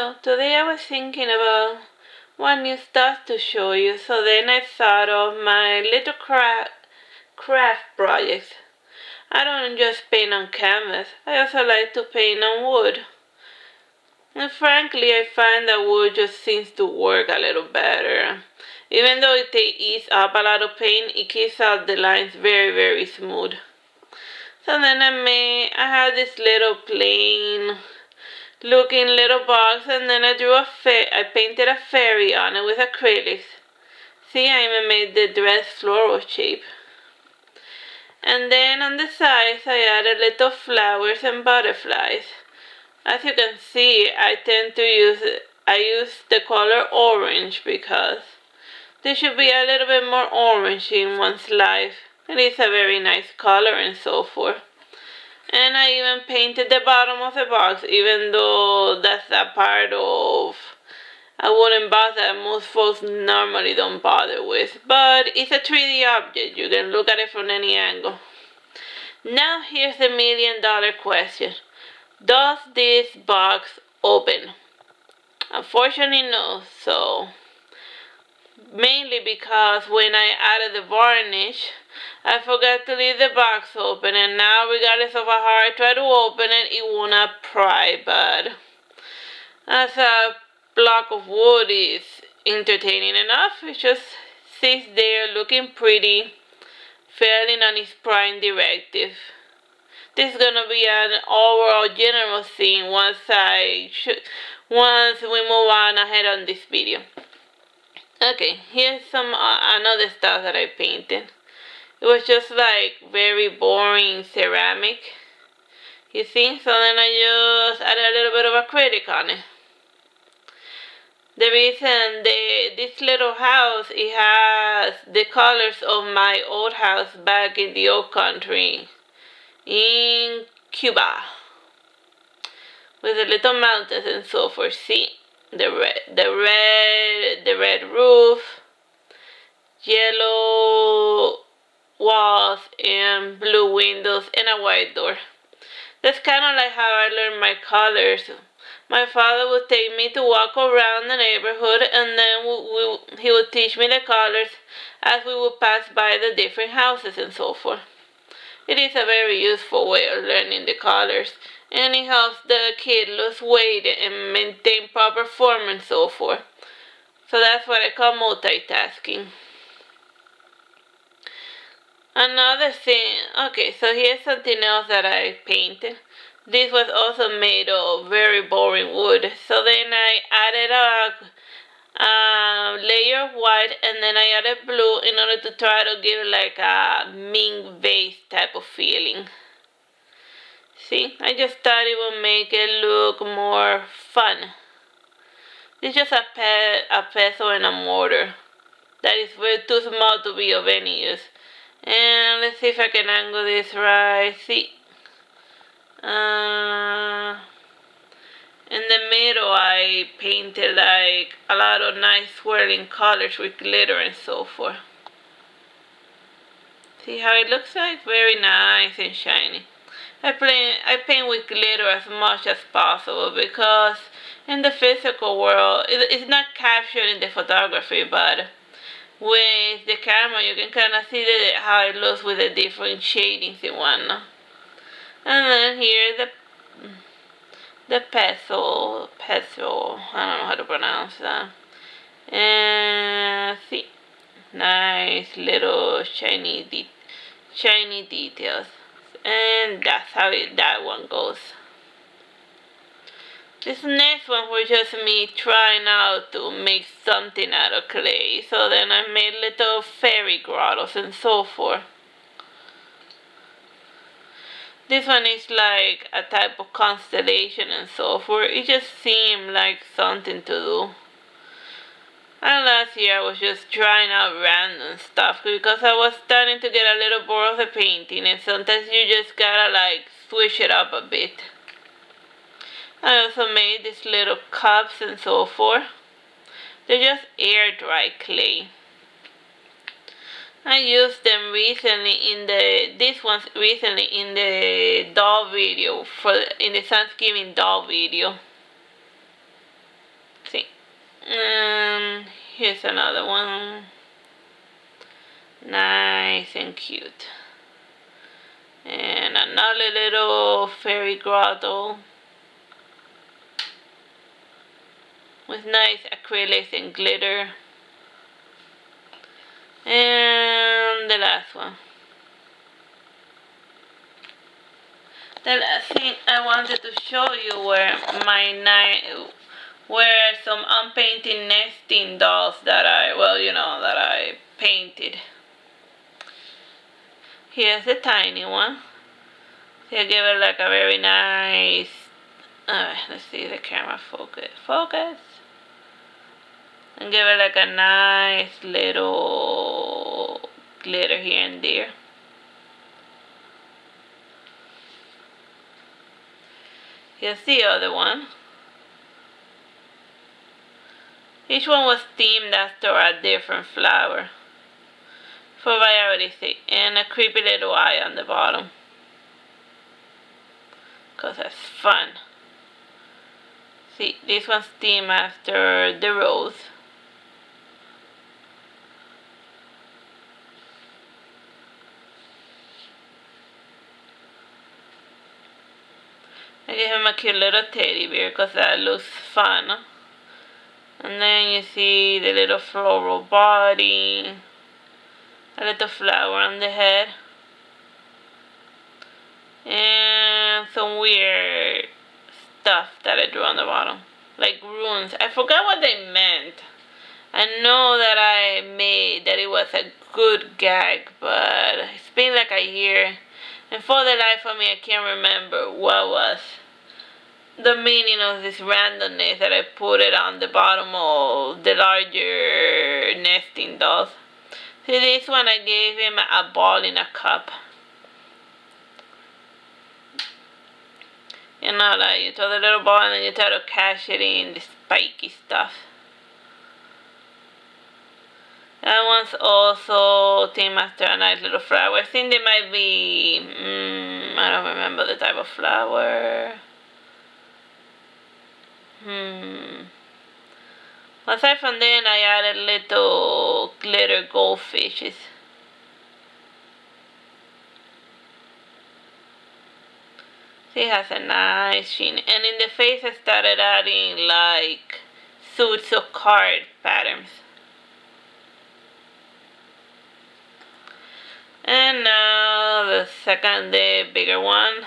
So today I was thinking about what new stuff to show you. So then I thought of my little craft projects. I don't just paint on canvas. I also like to paint on wood. And frankly, I find that wood just seems to work a little better. Even though it eats up a lot of paint, it keeps out the lines very, very smooth. So then I had this little plain looking little box, and then I painted a fairy on it with acrylics. See, I even made the dress floral shape. And then on the sides I added little flowers and butterflies. As you can see, I use the color orange because there should be a little bit more orange in one's life. It is a very nice color and so forth. And I even painted the bottom of the box, even though that's a part of a wooden box that most folks normally don't bother with. But it's a 3D object. You can look at it from any angle. Now here's the $1,000,000 question. Does this box open? Unfortunately no. So mainly because when I added the varnish, I forgot to leave the box open, and now regardless of how hard I try to open it, it will not pry. But as a block of wood is entertaining enough, it just sits there looking pretty, failing on its prime directive. This is gonna be an overall general theme once we move on ahead on this video. Okay, here's some another stuff that I painted. It was just like very boring ceramic. You see? So then I just added a little bit of acrylic on it. The reason this little house, it has the colors of my old house back in the old country in Cuba, with the little mountains and so forth. See? The red roof, yellow walls and blue windows and a white door. That's kind of like how I learned my colors. My father would take me to walk around the neighborhood, and then he would teach me the colors as we would pass by the different houses and so forth. It is a very useful way of learning the colors, and it helps the kid lose weight and maintain proper form and so forth. So that's what I call multitasking. Another thing, okay, so here's something else that I painted. This was also made of very boring wood. So then I added a layer of white, and then I added blue in order to try to give it like a mink vase type of feeling. See, I just thought it would make it look more fun. It's just a pestle and a mortar that is way too small to be of any use. And let's see if I can angle this right. See, in the middle I painted like a lot of nice swirling colors with glitter and so forth. See how it looks like? Very nice and shiny. I paint with glitter as much as possible because in the physical world, it's not captured in the photography, but with the camera you can kind of see how it looks with the different shadings and whatnot. And then here the pestle, I don't know how to pronounce that. And see, nice little shiny details. And that's how that one goes. This next one was just me trying out to make something out of clay. So then I made little fairy grottos and so forth. This one is like a type of constellation and so forth. It just seemed like something to do. And last year I was just trying out random stuff because I was starting to get a little bored of the painting, and sometimes you just gotta like switch it up a bit. I also made these little cups and so forth. They're just air dry clay. I used them recently in the doll video, in the Thanksgiving doll video. Here's another one. Nice and cute. And another little fairy grotto with nice acrylics and glitter. And the last one. The last thing I wanted to show you were some unpainted nesting dolls that I painted. Here's the tiny one. So I give it like a very nice, let's see if the camera focus. And give it like a nice little glitter here and there. Here's the other one. Each one was themed after a different flower, for variety's sake, and a creepy little eye on the bottom, cause that's fun. See, this one's themed after the rose. I gave him a cute little teddy bear because that looks fun. And then you see the little floral body, a little flower on the head, and some weird stuff that I drew on the bottom, like runes. I forgot what they meant. I know that that it was a good gag, but it's been like a year, and for the life of me I can't remember what was the meaning of this randomness that I put it on the bottom of the larger nesting dolls. See, this one I gave him a ball in a cup. You know, like you throw the little ball and then you try to catch it in the spiky stuff. That one's also themed after a nice little flower. I think they might be, I don't remember the type of flower. Aside from then, I added little glitter goldfishes. See, it has a nice sheen. And in the face, I started adding like suits of card patterns. And now the bigger one.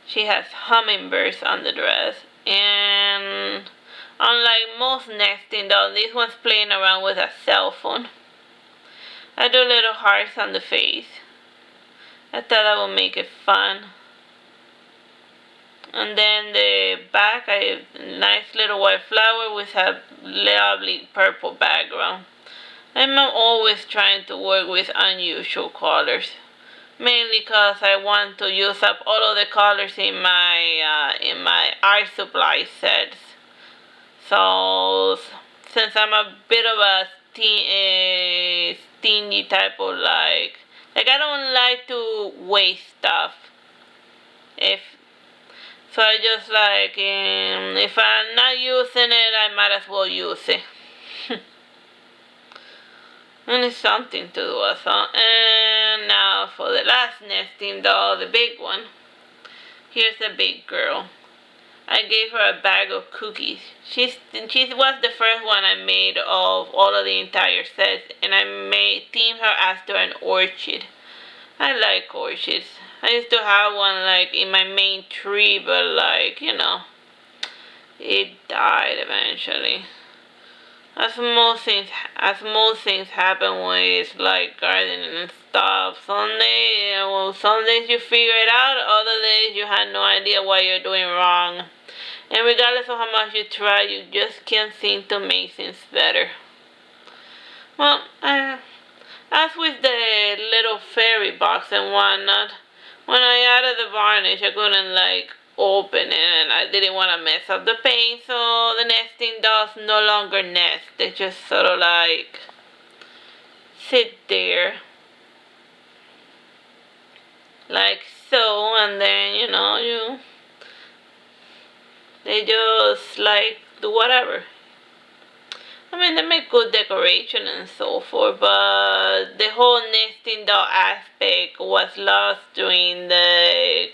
She has hummingbirds on the dress, and unlike most nesting dolls, this one's playing around with a cell phone. I do little hearts on the face. I thought that would make it fun. And then the back, I have a nice little white flower with a lovely purple background. I'm always trying to work with unusual colors. Mainly because I want to use up all of the colors in my art supply sets. So since I'm a bit of a stingy type of like I don't like to waste stuff. So I just like if I'm not using it, I might as well use it. And it's something to do also. And now for the last nesting doll, the big one. Here's the big girl. I gave her a bag of cookies. She was the first one I made of all of the entire set, and I themed her after an orchid. I like orchids. I used to have one like in my main tree, but like, it died eventually. As most things happen with like gardening and stuff. Some days you figure it out, other days you have no idea what you're doing wrong. And regardless of how much you try, you just can't seem to make things better. Well, as with the little fairy box and whatnot, when I added the varnish, I couldn't like open it, and I didn't want to mess up the paint, so the nesting dolls no longer nest. They just sort of like sit there like so, and then they just like do whatever. I mean, they make good decoration and so forth, but the whole nesting doll aspect was lost during the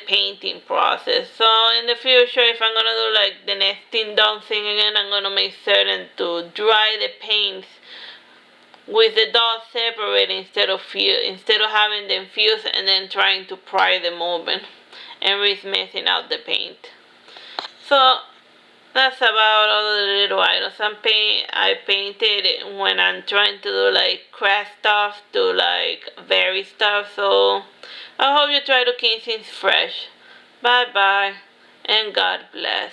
painting process. So in the future, if I'm gonna do like the nesting doll thing again, I'm gonna make certain to dry the paints with the dots separate instead of having them fused and then trying to pry them open and risk messing out the paint. So that's about all the little items I painted when I'm trying to do like craft stuff to like vary stuff. So I hope you try to keep things fresh. Bye bye and God bless.